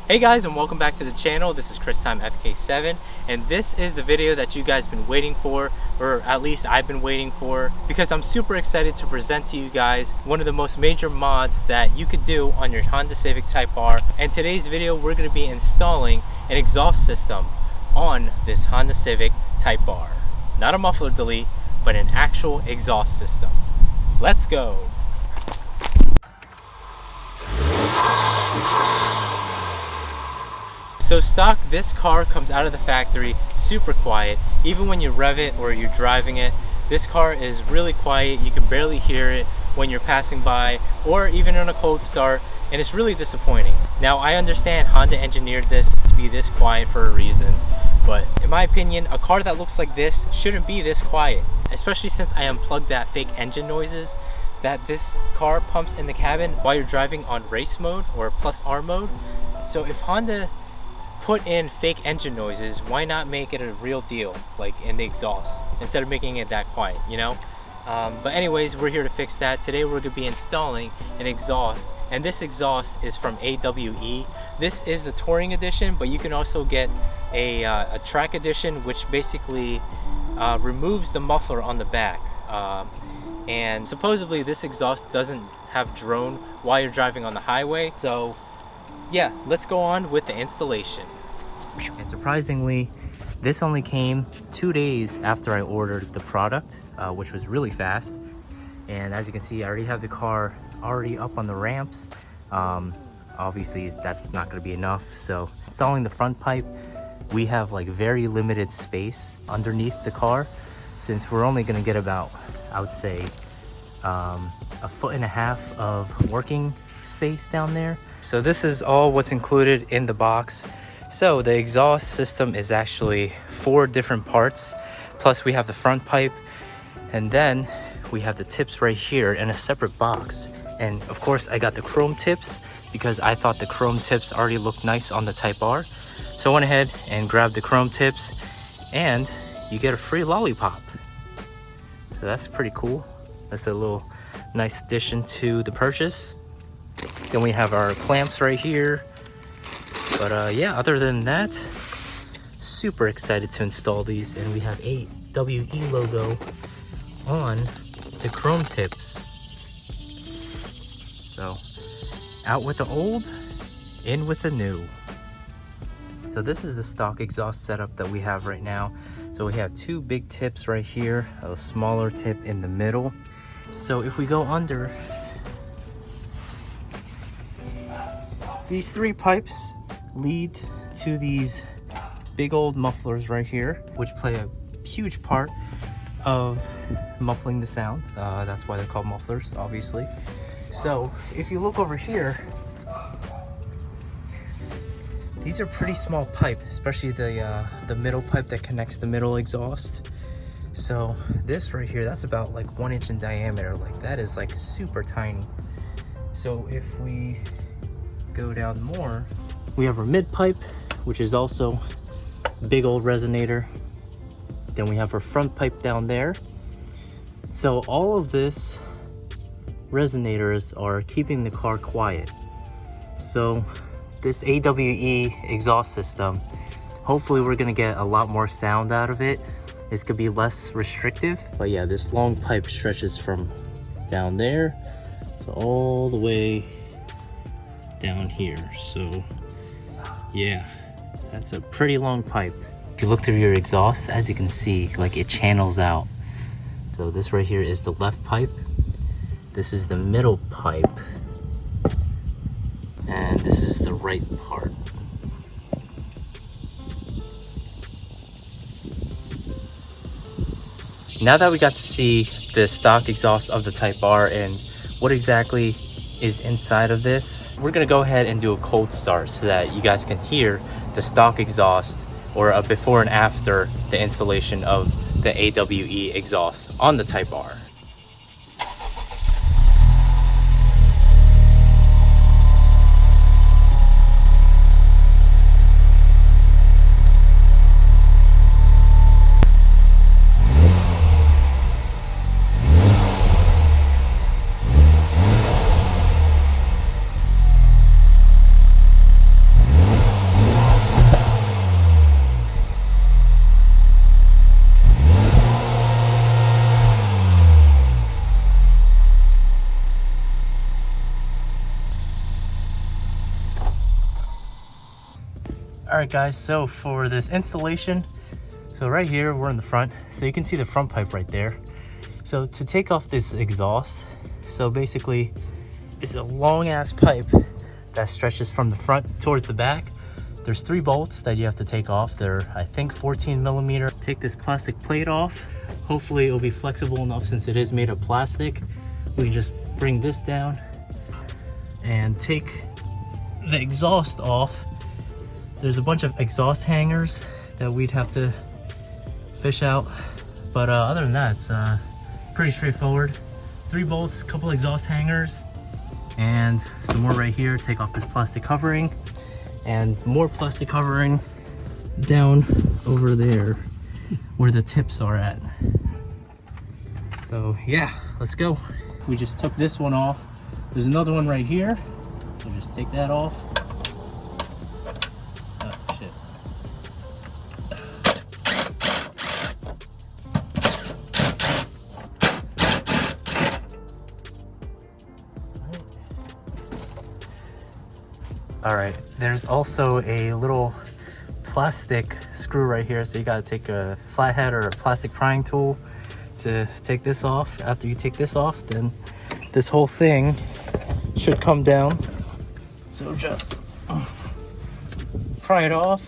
Hey guys, and welcome back to the channel. This is Time FK7, and this is the video that you guys been waiting for, or at least I've been waiting for, because I'm super excited to present to you guys one of the most major mods that you could do on your Honda Civic Type R. And today's video, we're going to be installing an exhaust system on this Honda Civic Type R. Not a muffler delete, but an actual exhaust system. Let's go. So stock, this car comes out of the factory super quiet. Even when you rev it or you're driving it, this car is really quiet. You can barely hear it when you're passing by or even on a cold start, and it's really disappointing. Now I understand Honda engineered this to be this quiet for a reason, but in my opinion, a car that looks like this shouldn't be this quiet, especially since I unplugged that fake engine noises that this car pumps in the cabin while you're driving on race mode or plus R mode. So if Honda put in fake engine noises, why not make it a real deal, like in the exhaust, instead of making it that quiet, you know? But anyways, we're here to fix that. Today we're going to be installing an exhaust, and this exhaust is from AWE. This is the Touring Edition, but you can also get a Track Edition, which basically removes the muffler on the back. And supposedly this exhaust doesn't have drone while you're driving on the highway. So yeah, let's go on with the installation. And surprisingly, this only came 2 days after I ordered the product, which was really fast. And as you can see, I already have the car already up on the ramps. Obviously that's not going to be enough, so installing the front pipe, we have like very limited space underneath the car, since we're only going to get about, I would say, 1.5 feet of working space down there. So this is all what's included in the box. So the exhaust system is actually 4 different parts, plus we have the front pipe, and then we have the tips right here in a separate box. And of course I got the chrome tips because I thought the chrome tips already looked nice on the Type R. So I went ahead and grabbed the chrome tips, and you get a free lollipop. So that's pretty cool. That's a little nice addition to the purchase. Then we have our clamps right here. But yeah, other than that, super excited to install these. And we have a WE logo on the chrome tips. So out with the old, in with the new. So this is the stock exhaust setup that we have right now. So we have 2 big tips right here, a smaller tip in the middle. So if we go under, these 3 pipes lead to these big old mufflers right here, which play a huge part of muffling the sound. That's why they're called mufflers, obviously. So if you look over here, these are pretty small pipe, especially the middle pipe that connects the middle exhaust. So this right here, that's about like 1 inch in diameter. Like that is like super tiny. So if we go down more, we have our mid pipe, which is also big old resonator. Then we have our front pipe down there. So all of this resonators are keeping the car quiet. So this AWE exhaust system, hopefully we're gonna get a lot more sound out of it. It's gonna be less restrictive. But yeah, this long pipe stretches from down there to all the way down here. So yeah, that's a pretty long pipe. If you look through your exhaust, as you can see, like it channels out. So this right here is the left pipe, this is the middle pipe, and this is the right part. Now that we got to see the stock exhaust of the Type R and what exactly is inside of this, we're gonna go ahead and do a cold start so that you guys can hear the stock exhaust, or a before and after the installation of the AWE exhaust on the Type R. Alright guys, so for this installation, so right here we're in the front, so you can see the front pipe right there. So to take off this exhaust, so basically it's a long ass pipe that stretches from the front towards the back. There's 3 bolts that you have to take off. They're, I think, 14 millimeter. Take this plastic plate off. Hopefully it'll be flexible enough since it is made of plastic. We can just bring this down and take the exhaust off. There's a bunch of exhaust hangers that we'd have to fish out. But other than that, it's pretty straightforward. 3 bolts, couple exhaust hangers, and some more right here. Take off this plastic covering and more plastic covering down over there where the tips are at. So yeah, let's go. We just took this one off. There's another one right here. We'll just take that off. Oh shit. All right, there's also a little plastic screw right here, so you gotta take a flathead or a plastic prying tool to take this off. After you take this off, then this whole thing should come down. So just pry it off.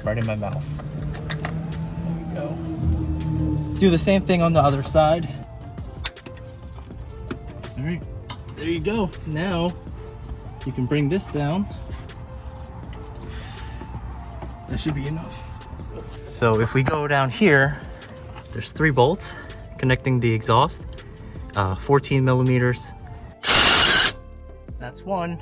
Right in my mouth. There we go. Do the same thing on the other side. All right, there you go. Now you can bring this down. That should be enough. So if we go down here, there's 3 bolts connecting the exhaust, 14 millimeters. That's one.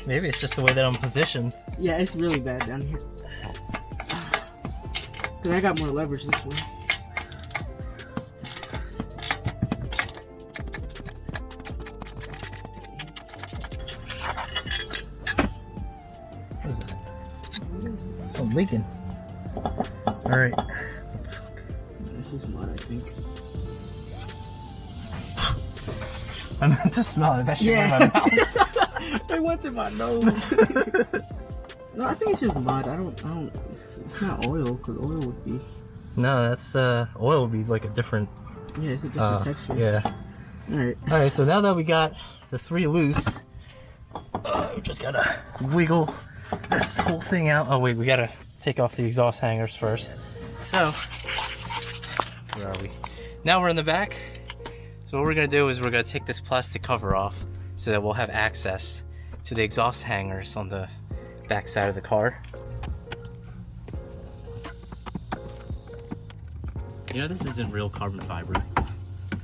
Maybe it's just the way that I'm positioned. Yeah, it's really bad down here. Cause I got more leverage this way. What is that? I'm leaking. All right. It's just mud, I think. I meant to smell it. That shit went in my mouth. It went to my nose. No, I think it's just mud. I don't. It's not oil, because oil would be. No, that's oil would be like a different. Yeah, it's a different texture. Yeah. All right. So now that we got the 3 loose, we just gotta wiggle this whole thing out. Oh wait, we gotta take off the exhaust hangers first. So where are we? Now we're in the back. So what we're gonna do is we're gonna take this plastic cover off so that we'll have access to the exhaust hangers on the back side of the car. You know, this isn't real carbon fiber.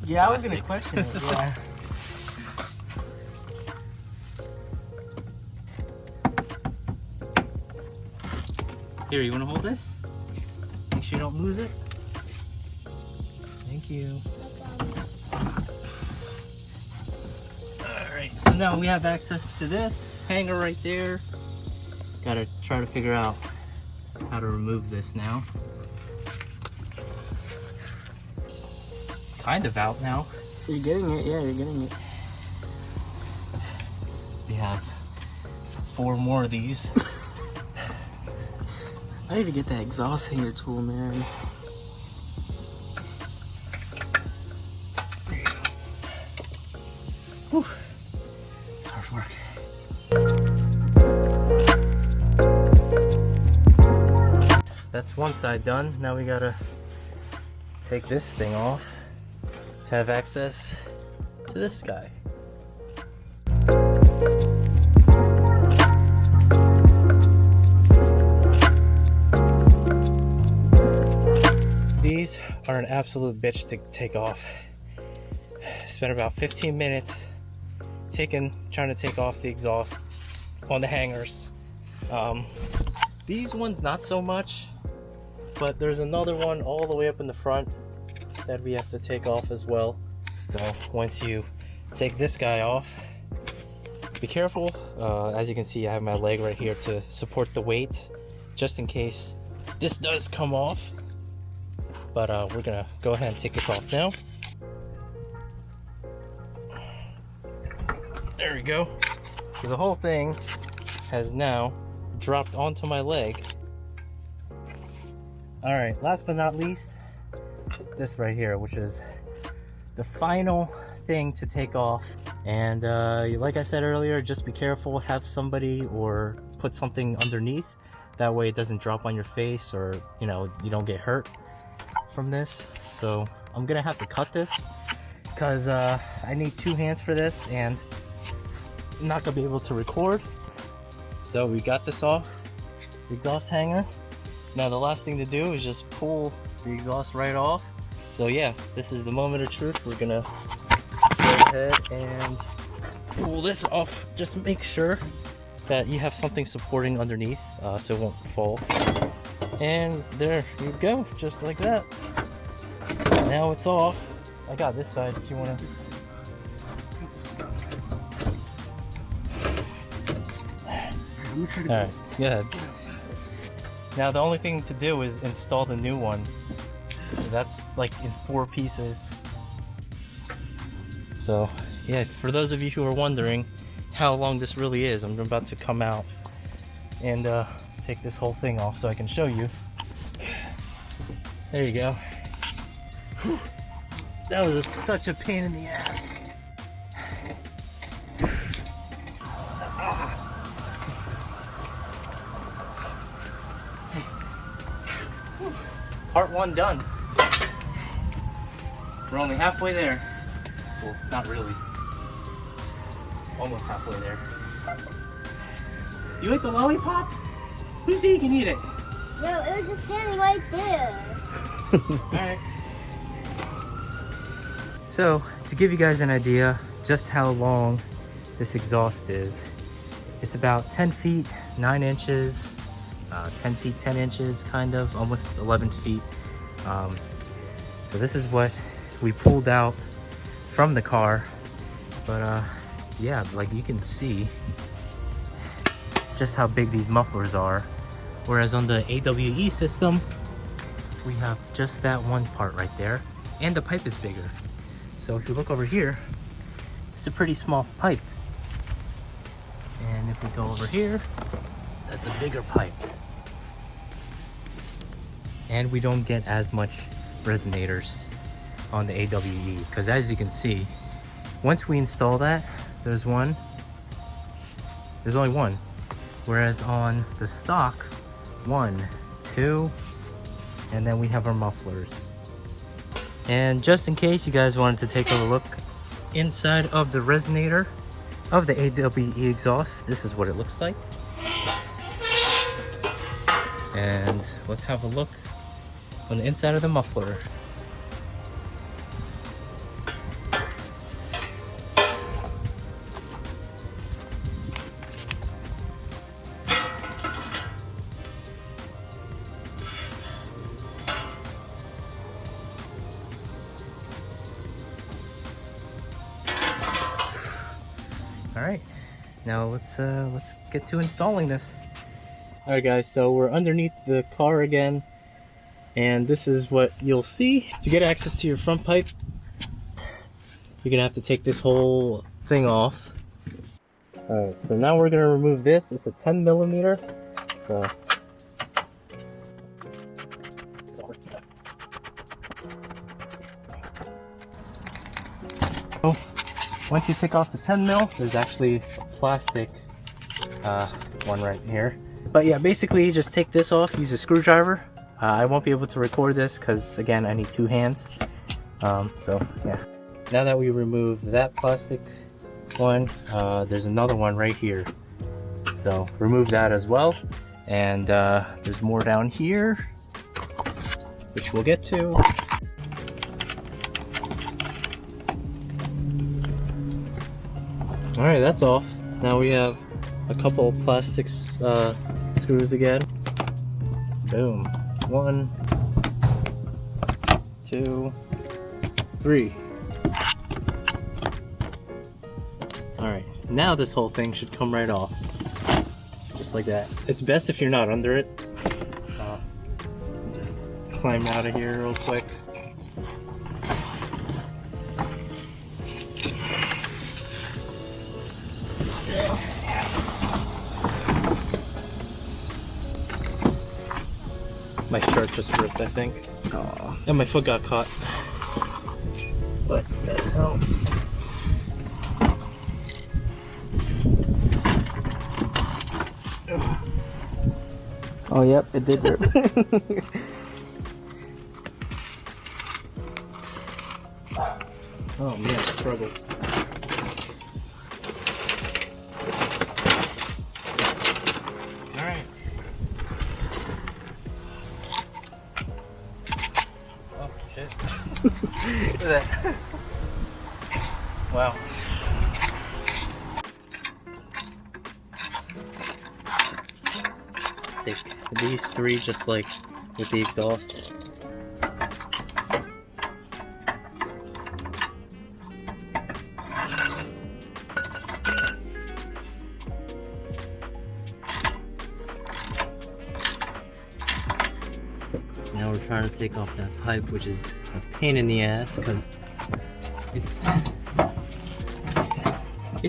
Yeah, I was gonna question it. Yeah. Here, you wanna hold this? Make sure you don't lose it. Thank you. All right, so now we have access to this hanger right there. Gotta try to figure out how to remove this now. Kind of out now. You're getting it, yeah, you're getting it. We have 4 more of these. I need to get that exhaust hanger tool, man. Whew. It's hard work. That's one side done. Now we gotta take this thing off to have access to this guy. These are an absolute bitch to take off. Spent about 15 minutes trying to take off the exhaust on the hangers. These ones not so much, but there's another one all the way up in the front that we have to take off as well. So once you take this guy off, be careful. As you can see, I have my leg right here to support the weight, just in case This does come off, but we're gonna go ahead and take this off now. There we go. So the whole thing has now dropped onto my leg. All right, last but not least, this right here, which is the final thing to take off. And like I said earlier, just be careful, have somebody or put something underneath. That way it doesn't drop on your face, or you know, you don't get hurt from this. So I'm gonna have to cut this because I need 2 hands for this, and I'm not gonna be able to record. So we got this off the exhaust hanger. Now the last thing to do is just pull the exhaust right off. So yeah, this is the moment of truth. We're gonna go ahead and pull this off. Just make sure that you have something supporting underneath so it won't fall. And there you go, just like that. Now it's off. I got this side if you want to. Alright, go ahead. Now the only thing to do is install the new one. That's like in 4 pieces. So yeah, for those of you who are wondering how long this really is, I'm about to come out and take this whole thing off so I can show you. There you go. Whew. That was such a pain in the ass. Part 1 done. We're only halfway there. Well, not really. Almost halfway there. You ate the lollipop? Who said you can eat it? No, it was just standing right there. Alright. So, to give you guys an idea just how long this exhaust is, it's about 10 feet, 9 inches, 10 feet, 10 inches, kind of, almost 11 feet. So this is what we pulled out from the car. But yeah, like you can see just how big these mufflers are. Whereas on the AWE system, we have just that one part right there. And the pipe is bigger. So if you look over here, it's a pretty small pipe. And if we go over here, that's a bigger pipe. And we don't get as much resonators on the AWE, because as you can see, once we install that, there's only one. Whereas on the stock, 1, 2, and then we have our mufflers. And just in case you guys wanted to take a look inside of the resonator of the AWE exhaust, this is what it looks like. And let's have a look on the inside of the muffler. All right, now let's get to installing this. All right, guys. So we're underneath the car again, and this is what you'll see. To get access to your front pipe, you're gonna have to take this whole thing off. All right. So now we're gonna remove this. It's a 10 millimeter. So once you take off the 10 mil, there's actually plastic one right here. But yeah, basically you just take this off, use a screwdriver. I won't be able to record this because again, I need 2 hands. So yeah. Now that we remove that plastic one, there's another one right here. So remove that as well. And there's more down here, which we'll get to. Alright, that's off. Now we have a couple of plastic screws again. Boom. 1, 2, 3. Alright, now this whole thing should come right off. Just like that. It's best if you're not under it. climb out of here real quick. My shirt just ripped, I think. Aw. And my foot got caught. What the hell? Oh, yep, it did rip. Oh man, it struggles. Alright. Oh shit. Look at that. Wow. Take these three just like with the exhaust. Now we're trying to take off that pipe, which is a pain in the ass because it's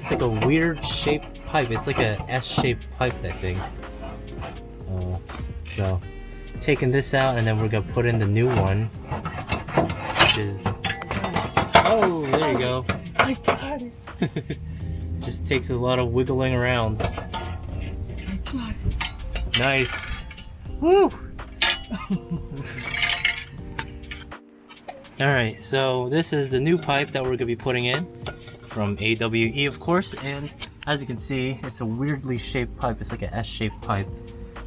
like a weird shaped pipe. It's like a S-shaped pipe, that thing. So taking this out, and then we're gonna put in the new one, which is, oh, there you go. I got it. Just takes a lot of wiggling around. I got it. Nice. Woo! Alright, so this is the new pipe that we're going to be putting in from AWE, of course, and as you can see, it's a weirdly shaped pipe. It's like an S-shaped pipe,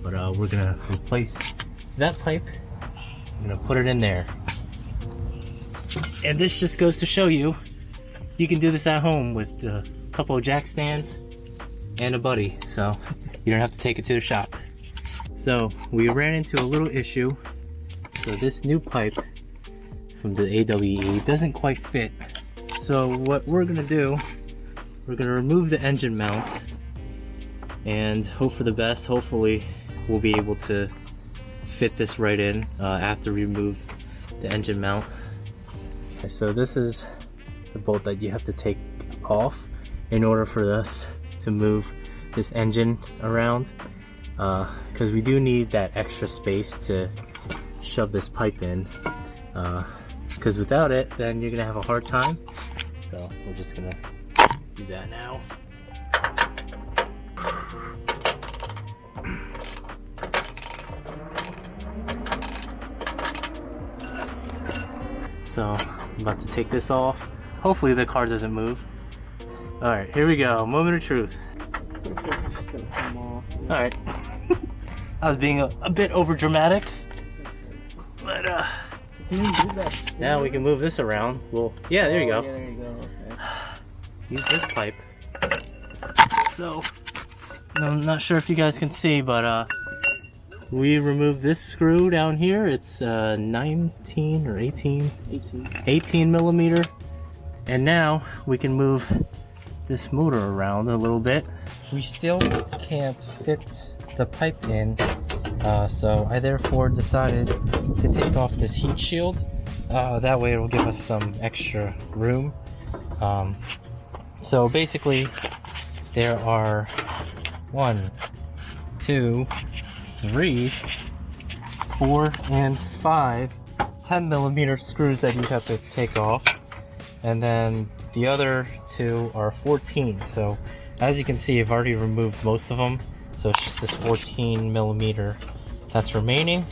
but we're going to replace that pipe. I'm going to put it in there. And this just goes to show you, you can do this at home with a couple of jack stands and a buddy, so you don't have to take it to the shop. So we ran into a little issue. So this new pipe from the AWE doesn't quite fit. So what we're gonna do, we're gonna remove the engine mount and hope for the best. Hopefully we'll be able to fit this right in after we remove the engine mount. So this is the bolt that you have to take off in order for us to move this engine around, because we do need that extra space to shove this pipe in, because without it then you're gonna have a hard time. So we're just gonna do that now. So I'm about to take this off. Hopefully the car doesn't move. Alright, here we go. Moment of truth. Alright. I was being a bit over dramatic. But now we can move this around. Well, yeah, there you go. Yeah, there you go. Okay. Use this pipe. So I'm not sure if you guys can see, but we removed this screw down here. It's 19 or 18 millimeter, and now we can move this motor around a little bit. We still can't fit the pipe in, so I therefore decided to take off this heat shield. That way it will give us some extra room. So basically there are 1, 2, 3, 4, and 5 10 millimeter screws that you have to take off, and then the other 2 are 14. So as you can see, I've already removed most of them, so it's just this 14 millimeter that's remaining.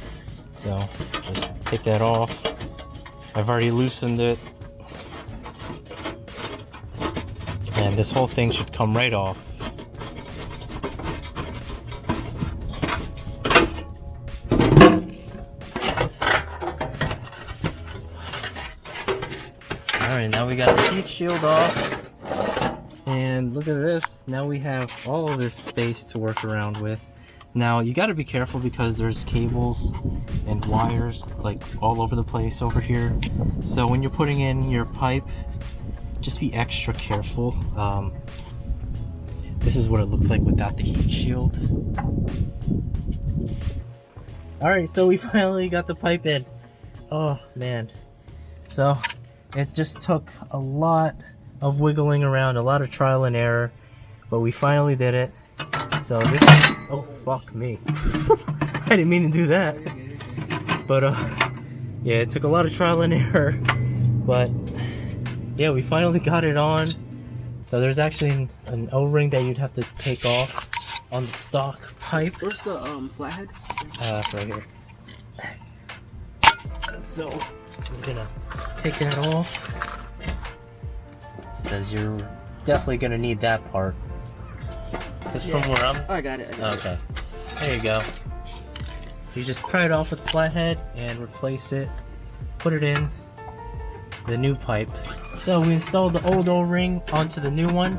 So just take that off. I've already loosened it, and this whole thing should come right off. Alright, now we got the heat shield off, and look at this. Now we have all of this space to work around with. Now you got to be careful because there's cables and wires like all over the place over here. So when you're putting in your pipe, just be extra careful. This is what it looks like without the heat shield. Alright, so we finally got the pipe in. Oh man, so it just took a lot of wiggling around, a lot of trial and error, but we finally did it. So this is, oh fuck me. I didn't mean to do that. But yeah, it took a lot of trial and error, but yeah, we finally got it on. So there's actually an O-ring that you'd have to take off on the stock pipe. Where's the flathead? Right here. So I'm gonna take that off because you're definitely gonna need that part. Because from where I'm, Oh, I got it. okay, there you go. So you just pry it off with the flathead and replace it. Put it in the new pipe. So we installed the old O-ring onto the new one.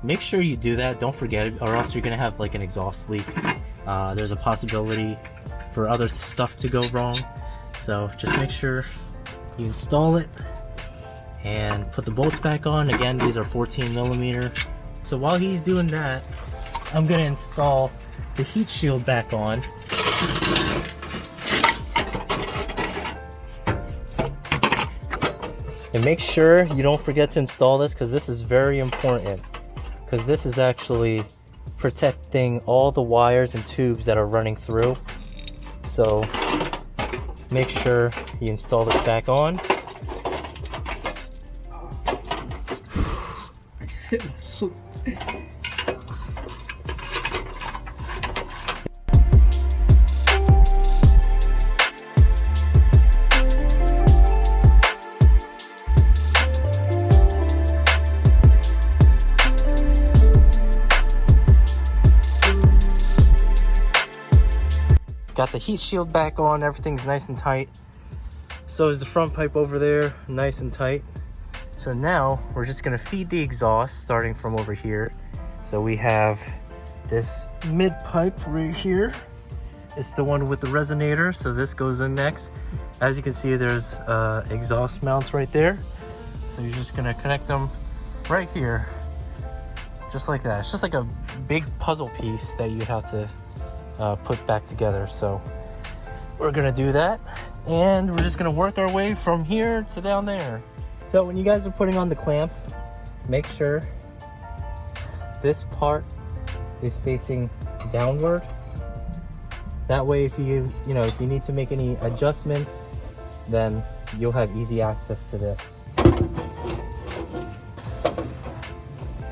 Make sure you do that. Don't forget it, or else you're gonna have like an exhaust leak. There's a possibility for other stuff to go wrong. So just make sure you install it and put the bolts back on. Again, these are 14mm. So while he's doing that, I'm gonna install the heat shield back on. And make sure you don't forget to install this, because this is very important, because this is actually protecting all the wires and tubes that are running through. So make sure you install this back on. Got the heat shield back on, everything's nice and tight. So is the front pipe over there, nice and tight. So now we're just gonna feed the exhaust starting from over here. So we have this mid pipe right here. It's the one with the resonator, so this goes in next. As you can see, there's exhaust mounts right there. So you're just gonna connect them right here, just like that. It's just like a big puzzle piece that you have to put back together. So we're gonna do that, and we're just gonna work our way from here to down there. So when you guys are putting on the clamp, make sure this part is facing downward. That way, if you need to make any adjustments, then you'll have easy access to this.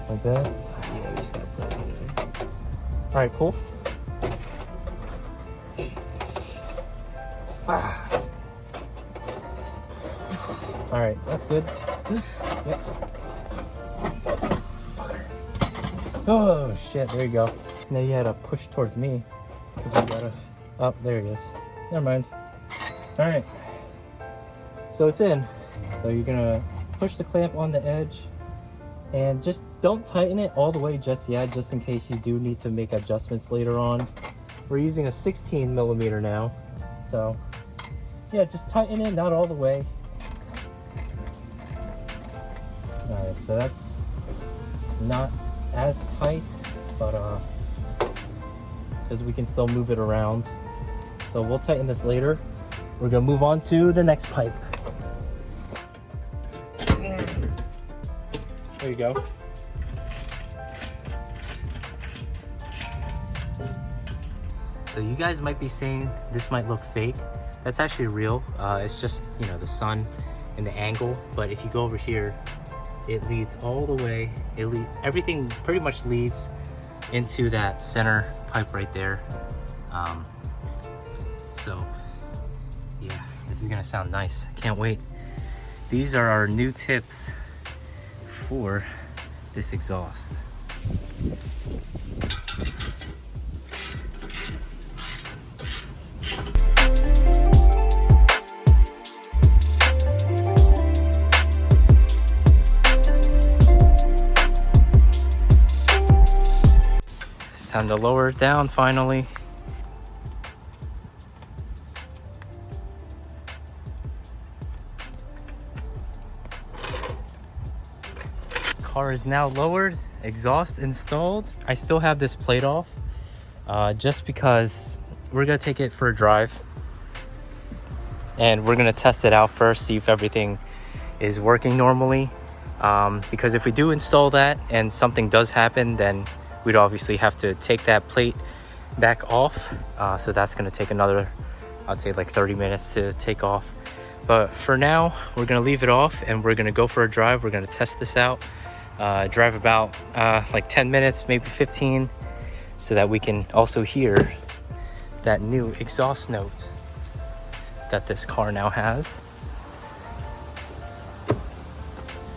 Like that. Yeah, we stopped putting it in. All right, cool. All right, that's good. Yep. Oh shit, there you go. Now you had to push towards me because we gotta. Oh, there it is. Never mind. All right. So it's in. So you're gonna push the clamp on the edge, and just don't tighten it all the way just yet, just in case you do need to make adjustments later on. We're using a 16mm now, so yeah, just tighten it, not all the way. All right, so that's not as tight, but because we can still move it around. So we'll tighten this later. We're gonna move on to the next pipe. There you go. So you guys might be saying this might look fake. That's actually real. It's just, the sun and the angle. But if you go over here, it leads all the way. Everything pretty much leads into that center pipe right there. So yeah, this is gonna sound nice. Can't wait. These are our new tips for this exhaust. It's time to lower it down finally. Car is now lowered, exhaust installed. I still have this plate off just because we're gonna take it for a drive, and we're gonna test it out first, see if everything is working normally. Because if we do install that and something does happen, then we'd obviously have to take that plate back off. So that's gonna take another, I'd say like 30 minutes to take off. But for now, we're gonna leave it off and we're gonna go for a drive. We're gonna test this out, drive about like 10 minutes, maybe 15, so that we can also hear that new exhaust note that this car now has.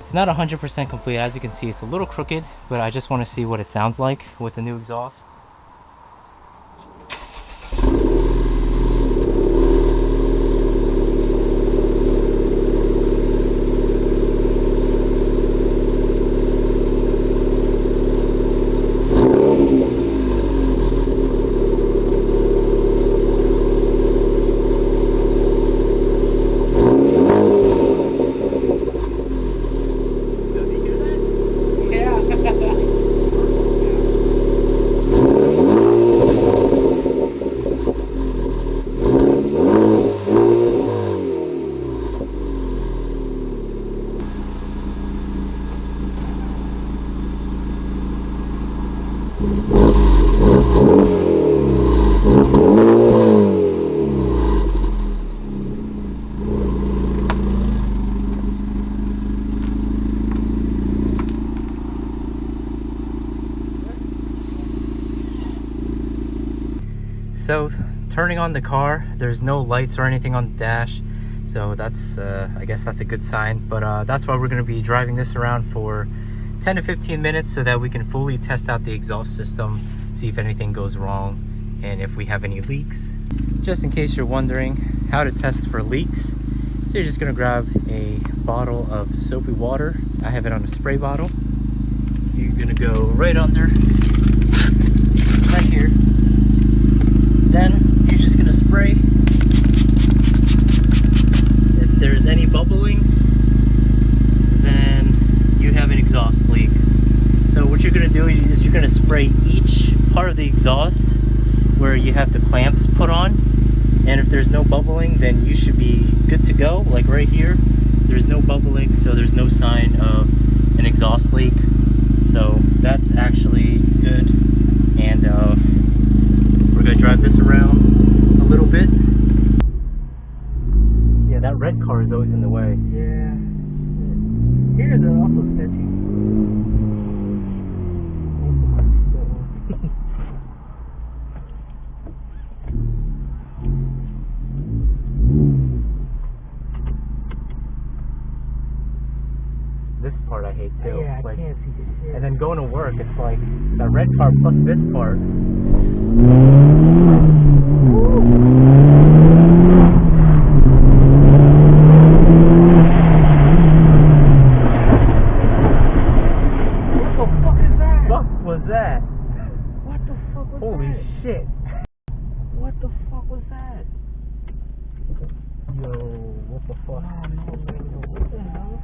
It's not 100% complete. As you can see, it's a little crooked, but I just want to see what it sounds like with the new exhaust. So turning on the car, there's no lights or anything on the dash, so that's I guess that's a good sign. But that's why we're going to be driving this around for 10 to 15 minutes so that we can fully test out the exhaust system, see if anything goes wrong and if we have any leaks. Just in case you're wondering how to test for leaks, so you're just going to grab a bottle of soapy water. I have it on a spray bottle. You're going to go right under, right here. Then you're just gonna spray. If there's any bubbling, then you have an exhaust leak. So what you're gonna do is you're gonna spray each part of the exhaust where you have the clamps put on. And if there's no bubbling, then you should be good to go. Like right here, there's no bubbling, so there's no sign of an exhaust leak. So that's actually good. And we're gonna drive this around a little bit. Yeah, that red car is always in the way. Yeah. Here they're also sketchy. This part I hate too. Yeah, I like, can't see the shit. and then going to work, it's like that red car plus this part. What the fuck is that? What was that? What the fuck was Holy that? shit. What the fuck was that? Yo, what the fuck? No. What the hell?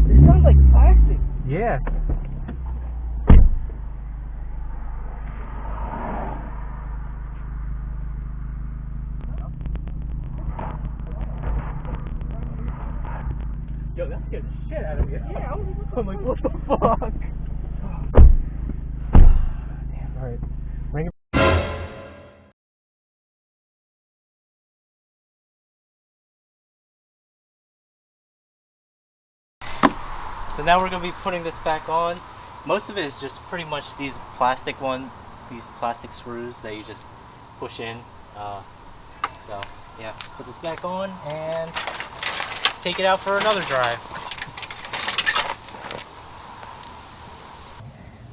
It sounds like plastic. Yeah. Yo, that scared the shit out of me. Yeah, I'm like, what the fuck? Damn, alright. Ring it. So now we're going to be putting this back on. Most of it is just pretty much these plastic screws that you just push in. So yeah, put this back on and take it out for another drive.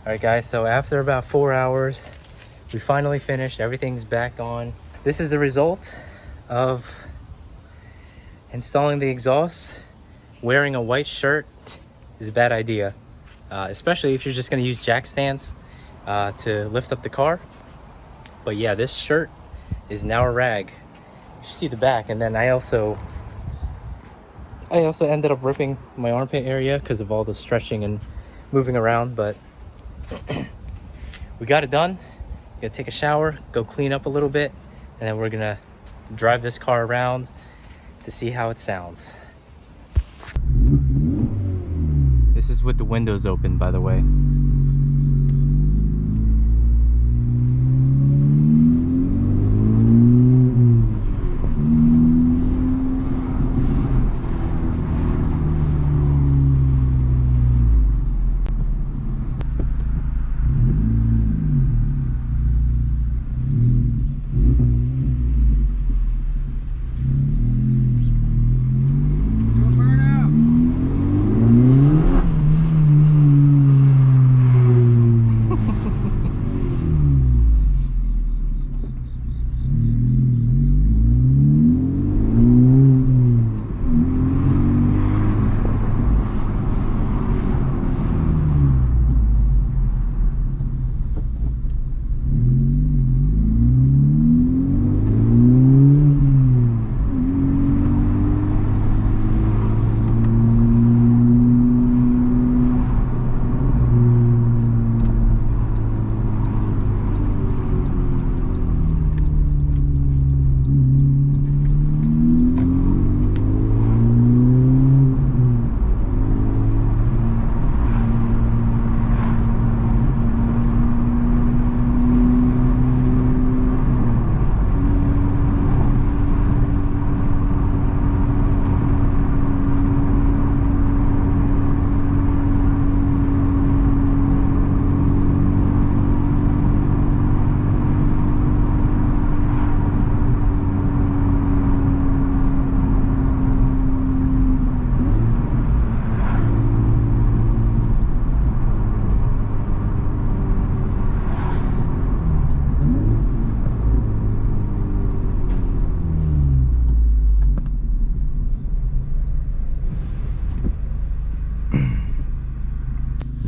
Alright guys, so after about 4 hours, we finally finished. Everything's back on. This is the result of installing the exhaust. Wearing a white shirt is a bad idea, especially if you're just going to use jack stands to lift up the car. But yeah, this shirt is now a rag. You see the back, and then I also ended up ripping my armpit area because of all the stretching and moving around. But we got it done. Gonna take a shower, go clean up a little bit, and then we're gonna drive this car around, to see how it sounds. This is with the windows open, by the way.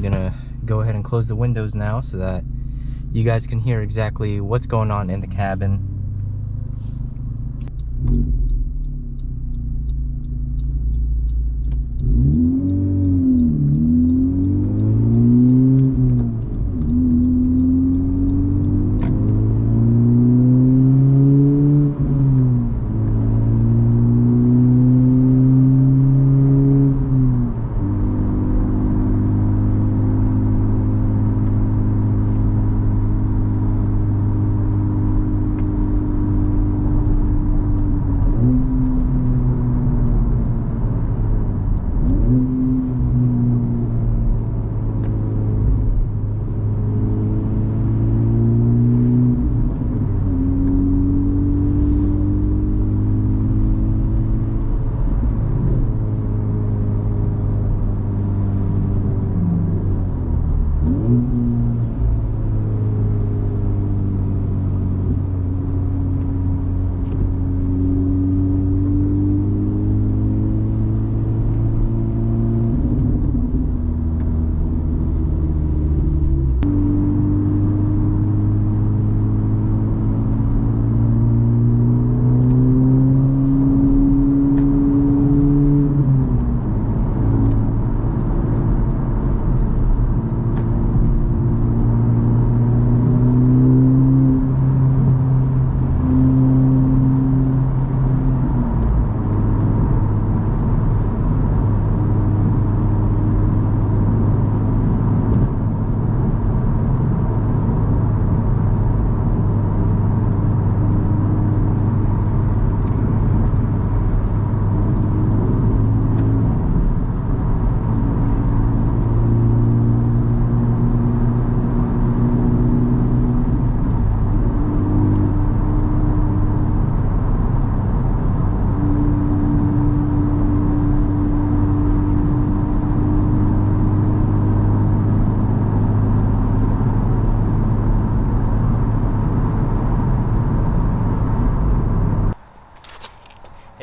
Gonna go ahead and close the windows now so that you guys can hear exactly what's going on in the cabin.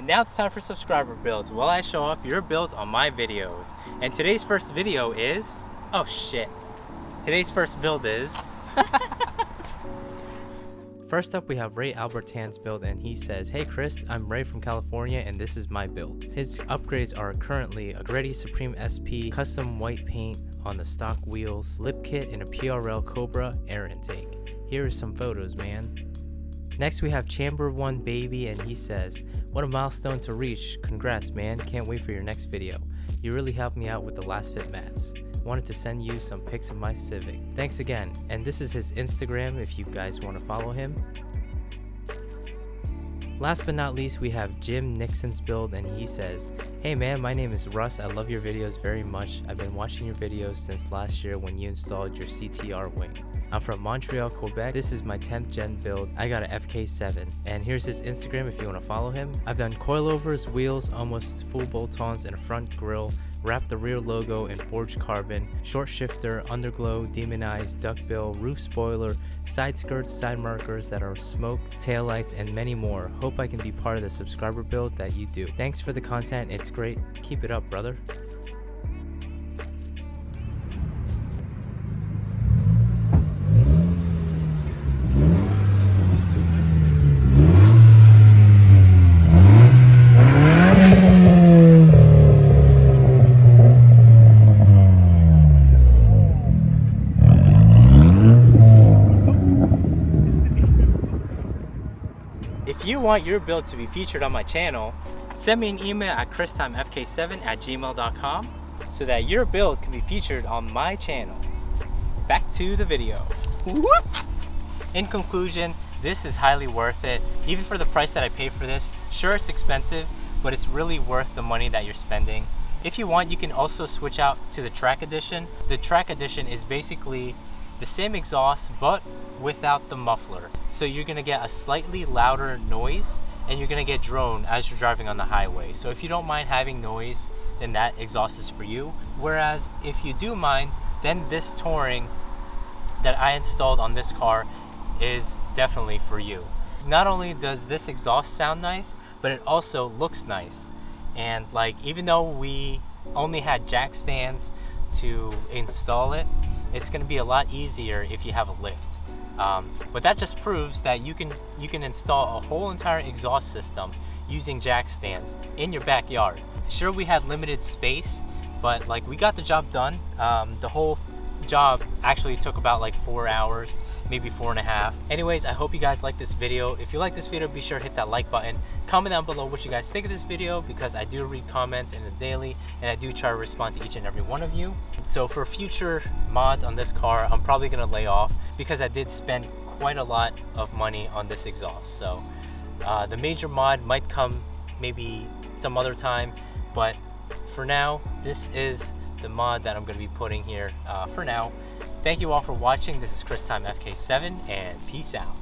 And now it's time for subscriber builds while I show off your builds on my videos. And today's first video is, oh shit. Today's first build is First up, we have Ray Albertan's build, and he says, "Hey Chris, I'm Ray from California, and this is my build." His upgrades are currently a Greddy Supreme SP, custom white paint on the stock wheels, lip kit, and a PRL Cobra air intake. Here are some photos, man. Next we have Chamber One Baby, and he says, "What a milestone to reach. Congrats, man. Can't wait for your next video. You really helped me out with the last fit mats. Wanted to send you some pics of my Civic. Thanks again." And this is his Instagram if you guys want to follow him. Last but not least, we have Jim Nixon's Build, and he says, "Hey man, my name is Russ. I love your videos very much. I've been watching your videos since last year when you installed your CTR wing. I'm from Montreal, Quebec. This is my 10th gen build. I got an FK7. And here's his Instagram if you want to follow him. I've done coilovers, wheels, almost full bolt-ons, and a front grille, wrapped the rear logo in forged carbon, short shifter, underglow, demonized, duckbill, roof spoiler, side skirts, side markers that are smoke, taillights, and many more. Hope I can be part of the subscriber build that you do. Thanks for the content. It's great. Keep it up, brother." If you want your build to be featured on my channel, send me an email at christimefk7@gmail.com so that your build can be featured on my channel. Back to the video. In conclusion, this is highly worth it. Even for the price that I paid for this, sure it's expensive, but it's really worth the money that you're spending. If you want, you can also switch out to the track edition. The track edition is basically the same exhaust but without the muffler. So you're gonna get a slightly louder noise and you're gonna get drone as you're driving on the highway. So if you don't mind having noise, then that exhaust is for you. Whereas if you do mind, then this Touring that I installed on this car is definitely for you. Not only does this exhaust sound nice, but it also looks nice. And like, even though we only had jack stands to install it, it's going to be a lot easier if you have a lift. But that just proves that you can install a whole entire exhaust system using jack stands in your backyard. Sure, we had limited space, but like, we got the job done. The whole job actually took about like 4 hours, maybe 4.5. Anyways, I hope you guys like this video. If you like this video, be sure to hit that like button. Comment down below what you guys think of this video, because I do read comments in the daily and I do try to respond to each and every one of you. So for future mods on this car, I'm probably gonna lay off because I did spend quite a lot of money on this exhaust. So the major mod might come maybe some other time, but for now, this is the mod that I'm going to be putting here for now. Thank you all for watching. This is Time FK7, and peace out.